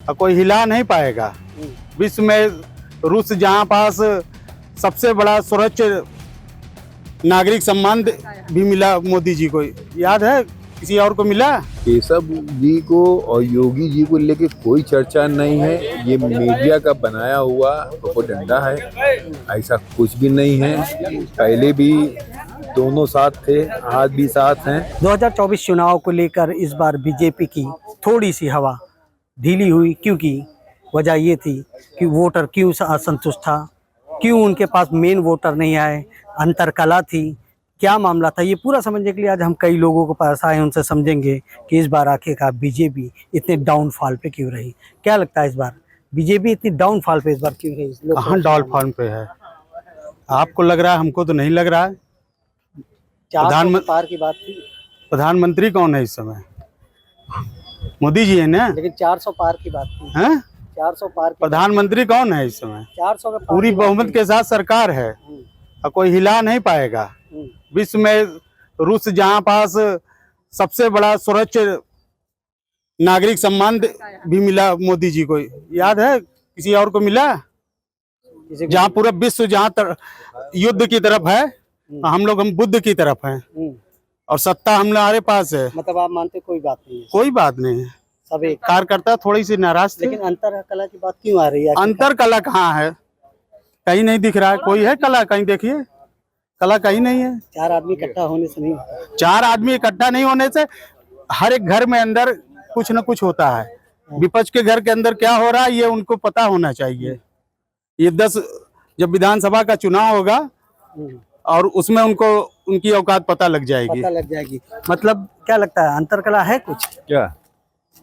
और कोई हिला नहीं पाएगा। विश्व में रूस जहाँ पास सबसे बड़ा स्वच्छ नागरिक सम्मान भी मिला मोदी जी को, याद है किसी और को मिला? केशव जी को और योगी जी को लेके कोई चर्चा नहीं है, ये मीडिया का बनाया हुआ प्रोपेगेंडा है, ऐसा कुछ भी नहीं है। पहले भी दोनों साथ थे, आज भी साथ हैं। 2024 चुनाव को लेकर इस बार बीजेपी की थोड़ी सी हवा ढीली हुई, क्योंकि वजह ये थी कि वोटर क्यों असंतुष्ट था, क्यों उनके पास मेन वोटर नहीं आए, अंतरकला थी, क्या मामला था, ये पूरा समझने के लिए आज हम कई लोगों के पास आए, उनसे समझेंगे कि इस बार आखिरकार बीजेपी इतने डाउनफॉल पे क्यों रही। क्या लगता है इस बार बीजेपी इतनी डाउनफॉल पे इस बार क्यों रही? कहाँ डाउनफॉल पे है? आपको लग रहा है, हमको तो नहीं लग रहा है। प्रधानमंत्री की बात थी, प्रधानमंत्री कौन है इस समय? मोदी जी है ना, लेकिन 400 पार की बात थी। हैं? 400 पार प्रधानमंत्री कौन है इस समय? 400 का पूरी बहुमत के साथ सरकार है और कोई हिला नहीं पाएगा। विश्व में रूस जहाँ पास सबसे बड़ा स्वच्छ नागरिक सम्मान भी मिला मोदी जी को, याद है किसी और को मिला? जहाँ पूरा विश्व जहाँ युद्ध की तरफ है, हम बुद्ध की तरफ हैं और सत्ता हमारे पास है। मतलब आप मानते कोई बात नहीं है? कोई बात नहीं है, सब एक। कार्यकर्ता थोड़ी सी नाराज थे। लेकिन अंतर कला की बात क्यों आ रही है? अंतर कला कहाँ है? कहीं नहीं दिख रहा है। कोई है कला? कहीं देखिए, कला कहीं नहीं है। 4 आदमी इकट्ठा होने से नहीं होता। 4 आदमी इकट्ठा नहीं होने से हर एक घर में अंदर कुछ न कुछ होता है। विपक्ष के घर के अंदर क्या हो रहा है ये उनको पता होना चाहिए। ये 10 जब विधानसभा का चुनाव होगा और उसमें उनको उनकी औकात पता लग जाएगी। मतलब क्या लगता है अंतर कला है कुछ? क्या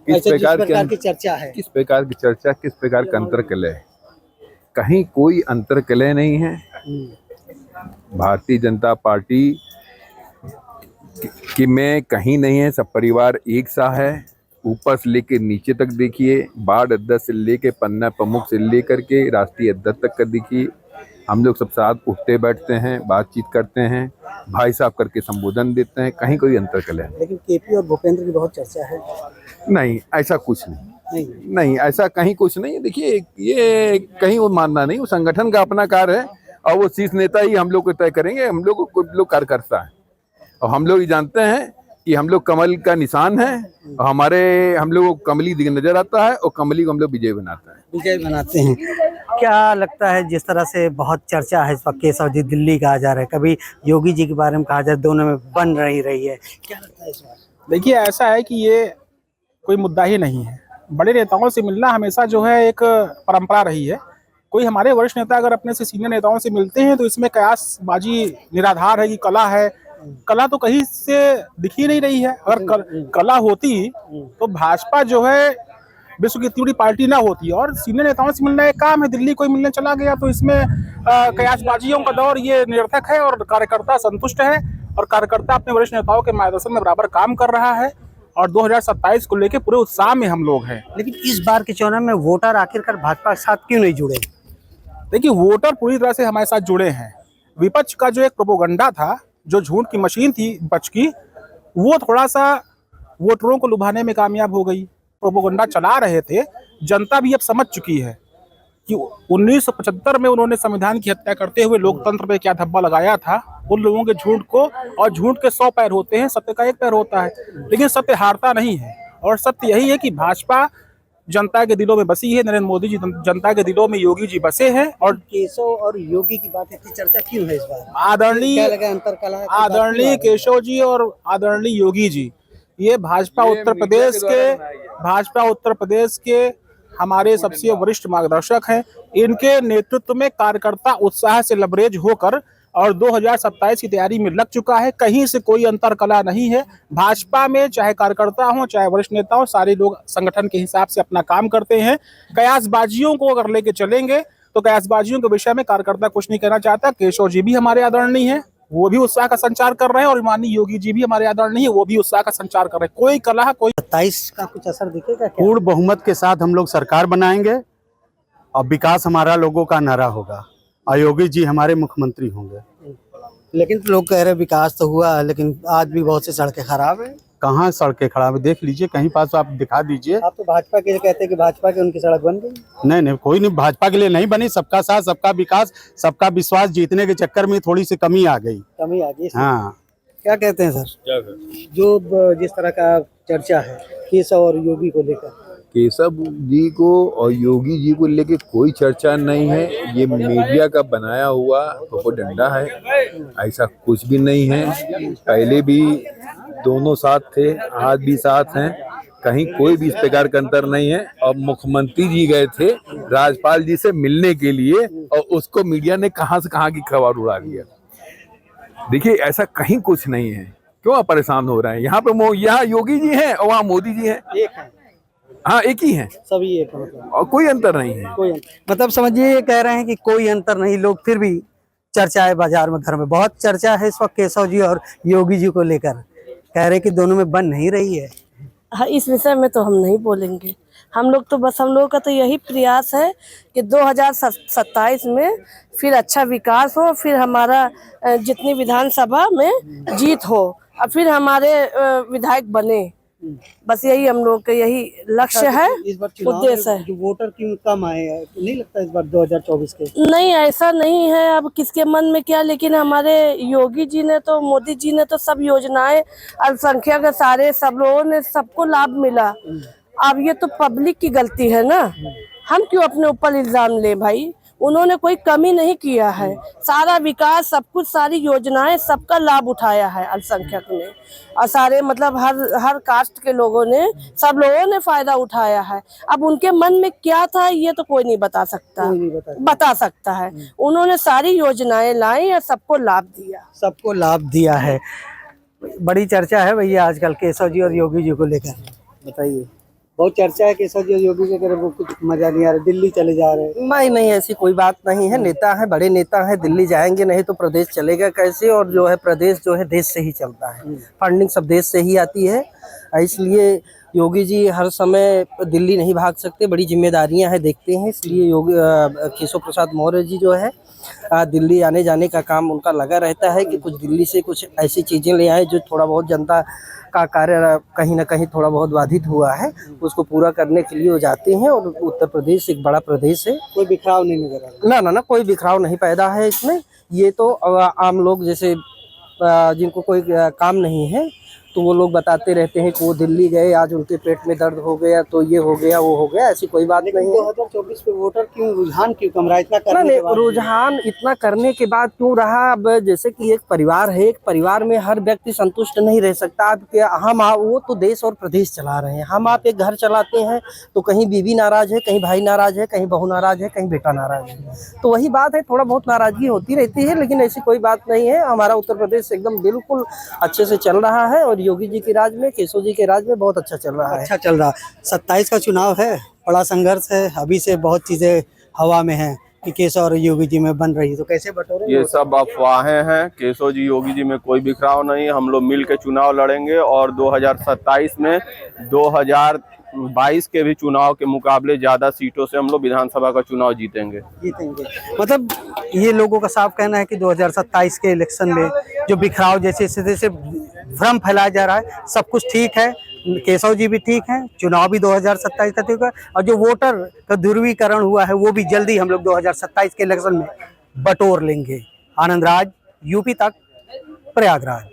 किस प्रकार की चर्चा है? किस प्रकार की चर्चा, किस प्रकार का अंतरकलह है? कहीं कोई अंतरकलह नहीं है। भारतीय जनता पार्टी कि में कहीं नहीं है, सब परिवार एक सा है। ऊपर से लेकर नीचे तक देखिए, वार्ड अध्यक्ष से लेकर पन्ना प्रमुख से लेकर के राष्ट्रीय अध्यक्ष तक का देखिए, हम लोग सब साथ उठते बैठते हैं, बातचीत करते हैं, भाई साहब करके संबोधन देते हैं। कहीं कोई अंतरकलह है? लेकिन केपी और भूपेंद्र की बहुत चर्चा है। नहीं, ऐसा कुछ नहीं, ऐसा कहीं कुछ नहीं है। देखिए, ये कहीं वो मानना नहीं, वो संगठन का अपना कार्य है और वो शीर्ष नेता ही हम लोग को तय करेंगे। हम लोग कार्यकर्ता है और हम लोग ये जानते हैं कि हम लोग कमल का निशान है और हम लोगों को कमली नजर आता है और कमली को हम लोग विजय बनाते हैं। क्या लगता है जिस तरह से बहुत चर्चा है इस वक्त, केशव जी दिल्ली कहा जा रहा है, कभी योगी जी के बारे में कहा जा रहा है, दोनों में बन रही है, क्या लगता है इस बार? देखिए, ऐसा है कि ये कोई मुद्दा ही नहीं है। बड़े नेताओं से मिलना हमेशा जो है एक परंपरा रही है। कोई हमारे वरिष्ठ नेता अगर अपने से सीनियर नेताओं से मिलते हैं तो इसमें कयासबाजी निराधार है कि कला है। कला तो कहीं से दिख ही नहीं रही है। अगर कला होती तो भाजपा जो है विश्व की इतनी बड़ी पार्टी ना होती। और सीनियर नेताओं से मिलना एक काम है, दिल्ली कोई मिलने चला गया तो इसमें कयासबाजियों का दौर ये निरर्थक है और कार्यकर्ता संतुष्ट है और कार्यकर्ता अपने वरिष्ठ नेताओं के मार्गदर्शन में बराबर काम कर रहा है और 2027 को लेकर पूरे उत्साह में हम लोग हैं। लेकिन इस बार के चुनाव में वोटर आखिरकार भाजपा के साथ क्यों नहीं जुड़े? देखिए, वोटर पूरी तरह से हमारे साथ जुड़े हैं। विपक्ष का जो एक प्रोपेगेंडा था, जो झूठ की मशीन थी विपक्ष की, वो थोड़ा सा वोटरों को लुभाने में कामयाब हो गई। प्रोपेगेंडा चला रहे थे, जनता भी अब समझ चुकी है कि 1975 में उन्होंने संविधान की हत्या करते हुए लोकतंत्र पे क्या धब्बा लगाया था। उन लोगों के झूठ को, और झूठ के 100 पैर होते हैं, सत्य का एक पैर होता है, लेकिन सत्य हारता नहीं है। और सत्य यही है कि भाजपा जनता के दिलों में बसी है, नरेंद्र मोदी जी जनता के दिलों में, योगी जी बसे हैं। और केशव और योगी की बात इतनी चर्चा क्यों है इस बार? आदरणीय केशव जी और आदरणीय योगी जी, ये भाजपा उत्तर प्रदेश के हमारे सबसे वरिष्ठ मार्गदर्शक हैं। इनके नेतृत्व में कार्यकर्ता उत्साह से लबरेज होकर और 2027 की तैयारी में लग चुका है। कहीं से कोई अंतर कला नहीं है। भाजपा में चाहे कार्यकर्ता हो चाहे वरिष्ठ नेता हो, सारे लोग संगठन के हिसाब से अपना काम करते हैं। कयासबाजियों को अगर लेके चलेंगे तो कयासबाजियों के विषय में कार्यकर्ता कुछ नहीं कहना चाहता। केशव जी भी हमारे आदरणीय हैं, वो भी उत्साह का संचार कर रहे हैं और माननीय योगी जी भी हमारे आदरणीय है, वो भी उत्साह का संचार कर रहे हैं। कोई कला, कोई 27 का कुछ असर दिखेगा? पूर्ण बहुमत के साथ हम लोग सरकार बनाएंगे और विकास हमारा लोगों का नारा होगा और योगी जी हमारे मुख्यमंत्री होंगे। लेकिन लोग कह रहे विकास तो हुआ, लेकिन आज भी बहुत सी सड़कें खराब है। कहाँ सड़कें खराब है, देख लीजिए कहीं पास आप दिखा दीजिए। आप तो भाजपा के कहते हैं कि भाजपा के उनकी सड़क बन गई। नहीं नहीं, कोई नहीं, भाजपा के लिए नहीं बनी। सबका साथ, सबका विकास, सबका विश्वास जीतने के चक्कर में थोड़ी सी कमी आ गई। कमी आ गई। हाँ, क्या कहते हैं सर, जो जिस तरह का चर्चा है केशव और योगी को लेकर? केशव जी को और योगी जी को लेके कोई चर्चा नहीं है। ये मीडिया का बनाया हुआ प्रोपेगेंडा है, ऐसा कुछ भी नहीं है। पहले भी दोनों साथ थे, आज भी साथ हैं, कहीं कोई भी इस प्रकार का अंतर नहीं है। और मुख्यमंत्री जी गए थे राज्यपाल जी से मिलने के लिए और उसको मीडिया ने कहां से कहां की खबर उड़ा दिया। देखिए ऐसा कहीं कुछ नहीं है, क्यों आप परेशान हो रहे हैं? यहाँ पे यहाँ योगी जी हैं और वहाँ मोदी जी हैं, एक है, हाँ एक ही हैं, सभी एक है, और कोई अंतर नहीं है। कोई मतलब समझिए ये कह रहे हैं कि कोई अंतर नहीं, लोग फिर भी चर्चा है बाजार में, घर में बहुत चर्चा है इस वक्त केशव जी और योगी जी को लेकर। कह रहे हैं कि दोनों में बन नहीं रही है। हाँ, इस विषय में तो हम नहीं बोलेंगे। हम लोग तो बस, हम लोगों का तो यही प्रयास है कि 2027 में फिर अच्छा विकास हो, फिर हमारा जितनी विधानसभा में जीत हो और फिर हमारे विधायक बने। बस यही हम लोग का यही लक्ष्य है, इस बार उद्देश्य है। जो वोटर क्यों कम आए हैं, नहीं लगता इस बार 2024 के? नहीं, ऐसा नहीं है, अब किसके मन में क्या, लेकिन हमारे योगी जी ने तो, मोदी जी ने तो सब योजनाएं अल्पसंख्यक सारे सब लोगों ने, सबको लाभ मिला। अब ये तो पब्लिक की गलती है ना, हम क्यों अपने ऊपर इल्जाम ले भाई? उन्होंने कोई कमी नहीं किया है, सारा विकास, सब कुछ, सारी योजनाएं, सबका लाभ उठाया है अल्पसंख्यक ने, और सारे मतलब हर कास्ट के लोगों ने, सब लोगों ने फायदा उठाया है। अब उनके मन में क्या था ये तो कोई नहीं बता सकता, बता सकता है। उन्होंने सारी योजनाएं लाई और सबको लाभ दिया, सबको लाभ दिया है। बड़ी चर्चा है भैया आजकल केशव जी और योगी जी को लेकर, बताइए। बहुत चर्चा है केशव जी और योगी जी, वो कुछ मजा नहीं आ रहा, दिल्ली चले जा रहे हैं। नहीं, ऐसी कोई बात नहीं है। नेता है, बड़े नेता है, दिल्ली जाएंगे नहीं तो प्रदेश चलेगा कैसे? और जो है प्रदेश जो है देश से ही चलता है, फंडिंग सब देश से ही आती है, इसलिए योगी जी हर समय दिल्ली नहीं भाग सकते, बड़ी जिम्मेदारियां हैं, देखते हैं। इसलिए योगी केशव प्रसाद मौर्य जी जो है दिल्ली आने जाने का काम उनका लगा रहता है कि कुछ दिल्ली से कुछ ऐसी चीज़ें ले आए जो थोड़ा बहुत जनता का कार्य कहीं ना कहीं थोड़ा बहुत बाधित हुआ है, उसको पूरा करने के लिए वो जाते हैं। और उत्तर प्रदेश एक बड़ा प्रदेश है, कोई बिखराव नहीं नजर आ रहा। ना कोई बिखराव नहीं पैदा है इसमें। ये तो आम लोग जैसे जिनको कोई काम नहीं है तो वो लोग बताते रहते हैं कि वो दिल्ली गए, आज उनके पेट में दर्द हो गया, तो ये हो गया, वो हो गया, ऐसी कोई बात नहीं है। 2024 पे वोटर क्यों, रुझान क्यों कम रहा इतना करने के बाद? रुझान इतना करने के बाद क्यों रहा? अब जैसे कि एक परिवार है, एक परिवार में हर व्यक्ति संतुष्ट नहीं रह सकता। अब हम वो तो देश और प्रदेश चला रहे हैं, हम आप एक घर चलाते हैं तो कहीं बीवी नाराज है, कहीं भाई नाराज है, कहीं बहू नाराज है, कहीं बेटा नाराज है, तो वही बात है, थोड़ा बहुत नाराजगी होती रहती है, लेकिन ऐसी कोई बात नहीं है। हमारा उत्तर प्रदेश एकदम बिल्कुल अच्छे से चल रहा है और योगी जी के राज में, केशव जी के राज में बहुत अच्छा चल रहा है। अच्छा चल रहा। 27 का चुनाव है, बड़ा संघर्ष है, अभी से बहुत चीजें हवा में हैं कि केशव और योगी जी में बन रही, तो कैसे बटोरे? ये सब अफवाहें हैं। केशव जी योगी जी में कोई बिखराव नहीं, हम लोग मिल के चुनाव लड़ेंगे और 2027 में 2022 के भी चुनाव के मुकाबले ज्यादा सीटों से हम लोग विधानसभा का चुनाव जीतेंगे। मतलब ये लोगों का साफ कहना है कि 2027 के इलेक्शन में जो बिखराव जैसे स्थिति से भ्रम फैलाया जा रहा है, सब कुछ ठीक है, केशव जी भी ठीक हैं, चुनाव भी 2027 का ठीक है, और जो वोटर का ध्रुवीकरण हुआ है वो भी जल्दी हम लोग 2027 के इलेक्शन में बटोर लेंगे। आनंद राज, यूपी तक, प्रयागराज।